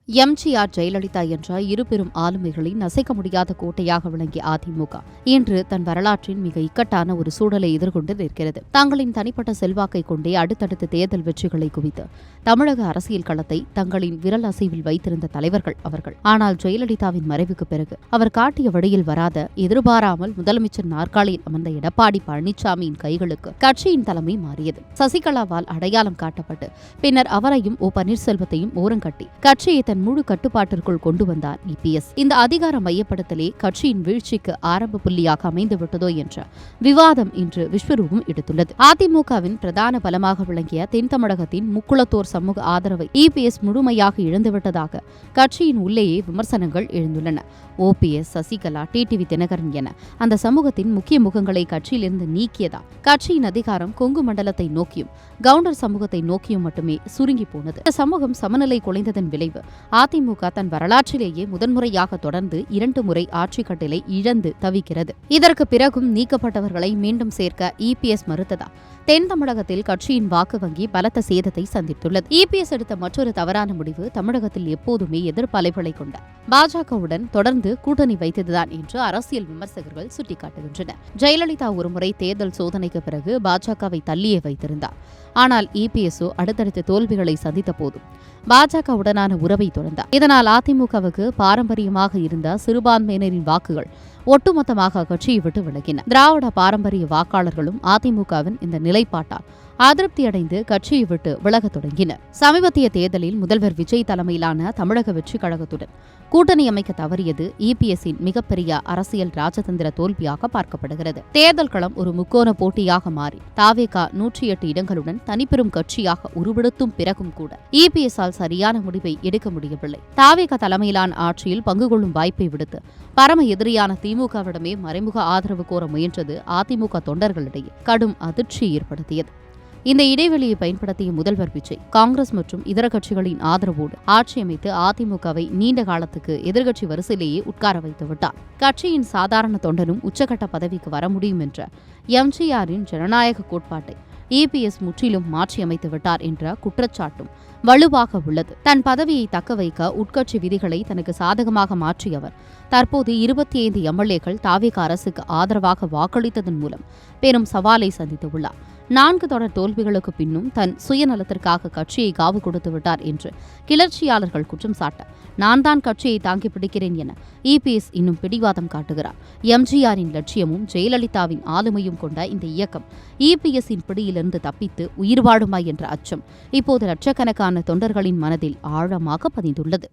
எம்ஜிஆர், ஜெயலலிதா என்ற இரு பெரும் ஆளுமைகளின் அசைக்க முடியாத கோட்டையாக விளங்கிய அதிமுக இன்று தன் வரலாற்றின் மிக இக்கட்டான ஒரு சூழலை எதிர்கொண்டு நிற்கிறது. தங்களின் தனிப்பட்ட செல்வாக்கை கொண்டே அடுத்தடுத்த தேர்தல் வெற்றிகளை குவித்து தமிழக அரசியல் களத்தை தங்களின் விரல் அசைவில் வைத்திருந்த தலைவர்கள் அவர்கள். ஆனால் ஜெயலலிதாவின் மறைவுக்கு பிறகு அவர் காட்டிய வழியில் வராத, எதிர்பாராமல் முதலமைச்சர் நாற்காலியில் அமர்ந்த எடப்பாடி பழனிசாமியின் கைகளுக்கு கட்சியின் தலைமை மாறியது. சசிகலாவால் அடையாளம் காட்டப்பட்டு பின்னர் அவரையும் ஓ பன்னீர்செல்வத்தையும் ஓரங்கட்டி கட்சியை தன் முழு கட்டுப்பாட்டிற்குள் கொண்டு வந்தார் இபிஎஸ். இந்த அதிகார மையப்படுத்தலே கட்சியின் வீழ்ச்சிக்கு ஆரம்ப புள்ளியாக அமைந்துவிட்டதோ என்ற விவாதம் இன்று விஸ்வரூபம் எடுத்துள்ளது. அதிமுகவின் பிரதான பலமாக விளங்கிய தென் தமிழகத்தின் முக்குளத்தோர் சமூக ஆதரவை இபிஎஸ் முழுமையாக இழந்துவிட்டதாக கட்சியின் உள்ளேயே விமர்சனங்கள் எழுந்துள்ளன. ஓபிஎஸ், சசிகலா, டிடிவி தினகரன் என அந்த சமூகத்தின் முக்கிய முகங்களை கட்சியிலிருந்து நீக்கியதால் கட்சியின் அதிகாரம் கொங்கு மண்டலத்தை நோக்கியும் கவுண்டர் சமூகத்தை நோக்கியும் மட்டுமே சுருங்கி போனது. இந்த சமூகம் சமநிலை குலைந்ததன் விளைவு அதிமுக தன் வரலாற்றிலேயே முதன்முறையாக தொடர்ந்து 2 முறை ஆட்சி கட்டிலை இழந்து தவிக்கிறது. இதற்கு பிறகும் நீக்கப்பட்டவர்களை மீண்டும் சேர்க்க இபிஎஸ் மறுத்ததால் தென் தமிழகத்தில் கட்சியின் வாக்கு வங்கி பலத்த சேதத்தை சந்தித்துள்ளது. இபிஎஸ் எடுத்த மற்றொரு தவறான முடிவு தமிழகத்தில் எப்போதுமே எதிர்ப்பலைகளை கொண்ட பாஜகவுடன் தொடர்ந்து கூட்டணி வைத்ததுதான் என்று அரசியல் விமர்சகர்கள் சுட்டிக்காட்டுகின்றனர். ஜெயலலிதா ஒருமுறை தேர்தல் சோதனைக்கு பிறகு பாஜகவை தள்ளியே வைத்திருந்தார். ஆனால் இபிஎஸ்ஓ அடுத்தடுத்த தோல்விகளை சந்தித்த போதும் பாஜகவுடனான உறவை தொடர்ந்தார். இதனால் அதிமுகவுக்கு பாரம்பரியமாக இருந்த சிறுபான்மையினரின் வாக்குகள் ஒட்டுமொத்தமாக கட்சியை விட்டு விலகின. திராவிட பாரம்பரிய வாக்காளர்களும் அதிமுகவின் இந்த நிலைப்பாட்டால் அதிருப்தியடைந்து கட்சியை விட்டு விலகத் தொடங்கினர். சமீபத்திய தேர்தலில் முதல்வர் விஜய் தலைமையிலான தமிழக வெற்றிக் கழகத்துடன் கூட்டணி அமைக்க தவறியது இபிஎஸ்ஸின் மிகப்பெரிய அரசியல் ராஜதந்திர தோல்வியாக பார்க்கப்படுகிறது. தேர்தல் களம் ஒரு முக்கோண போட்டியாக மாறி தாவேகா 108 இடங்களுடன் தனிப்பெரும் கட்சியாக உருவெடுத்தும் பிறகும் கூட இபிஎஸ்ஸால் சரியான முடிவை எடுக்க முடியவில்லை. தாவேகா தலைமையிலான ஆட்சியில் பங்கு கொள்ளும் வாய்ப்பை விடுத்து பரம எதிரியான திமுகவிடமே மறைமுக ஆதரவு கோர முயன்றது அதிமுக தொண்டர்களிடையே கடும் அதிர்ச்சி ஏற்படுத்தியது. இந்த இடைவெளியை பயன்படுத்திய முதல்வர் விஜய் காங்கிரஸ் மற்றும் இதர கட்சிகளின் ஆதரவோடு ஆட்சி அமைத்து அதிமுகவை நீண்ட காலத்துக்கு எதிர்க்கட்சி வரிசையிலேயே உட்கார வைத்து விட்டார். கட்சியின் சாதாரண தொண்டனும் உச்சகட்ட பதவிக்கு வர முடியும் என்ற எம்ஜிஆரின் ஜனநாயக கோட்பாட்டை இபிஎஸ் முற்றிலும் மாற்றியமைத்து விட்டார் என்ற குற்றச்சாட்டும் வலுவாக உள்ளது. தன் பதவியை தக்க வைக்க உட்கட்சி விதிகளை தனக்கு சாதகமாக மாற்றியவர் தற்போது 25 எம்எல்ஏக்கள் தாவேகா அரசுக்கு ஆதரவாக வாக்களித்ததன் மூலம் பெரும் சவாலை சந்தித்துள்ளார். 4 தொடர் தோல்விகளுக்கு பின்னும் தன் சுயநலத்திற்காக கட்சியை காவு கொடுத்து விட்டார் என்று கிளர்ச்சியாளர்கள் குற்றம் சாட்ட நான் தான் கட்சியை தாங்கி பிடிக்கிறேன் என இபிஎஸ் இன்னும் பிடிவாதம் காட்டுகிறார். எம்ஜிஆரின் லட்சியமும் ஜெயலலிதாவின் ஆளுமையும் கொண்ட இந்த இயக்கம் இபிஎஸ்ஸின் பிடியிலிருந்து தப்பித்து உயிர் வாழுமா என்ற அச்சம் இப்போது லட்சக்கணக்கான தொண்டர்களின் மனதில் ஆழமாக பதிந்துள்ளது.